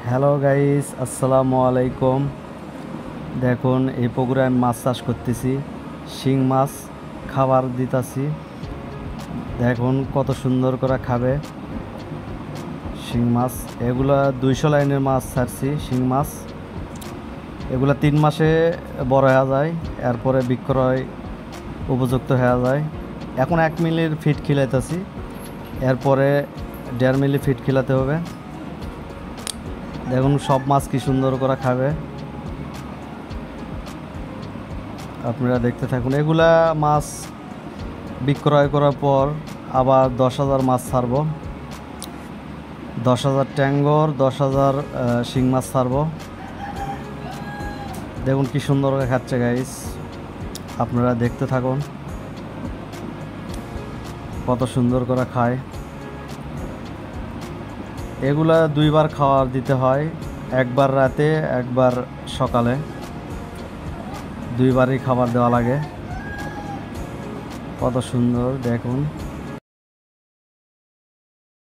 Hello guys, আসসালামু আলাইকুম। দেখুন এই পুকুরে আমি মাছ চাষ করতেছি, শিং মাছ খাবার দিতাছি। দেখুন কত সুন্দর করে খাবে শিং মাছ। এগুলা 200 লাইনের মাছ ছাড়ছি, শিং মাছ। এগুলা 3 মাসে বড় হয়ে যায়, এরপরে বিক্রয় উপযুক্ত হয়ে যায়। এখন 1 মিলির ফিট খিলাইতেছি, এরপরে 1.5 মিলি ফিট খিলাতে হবে। দেখুন সব মাছ কি সুন্দর করে খাবে, আপনারা দেখতে থাকুন। এগুলা মাছ বিক্রয় করার পর আবার 10,000 মাছ ছাড়ব, 10,000 ট্যাঙ্গর, 10,000 শিং মাছ ছাড়ব। দেখুন কি সুন্দর করে খাচ্ছে গাইস, আপনারা দেখতে থাকুন কত সুন্দর করে খায়। এগুলা 2 বার খাবার দিতে হয়, একবার রাতে একবার সকালে, 2 বারই খাবার দেওয়া লাগে। কত সুন্দর দেখুন।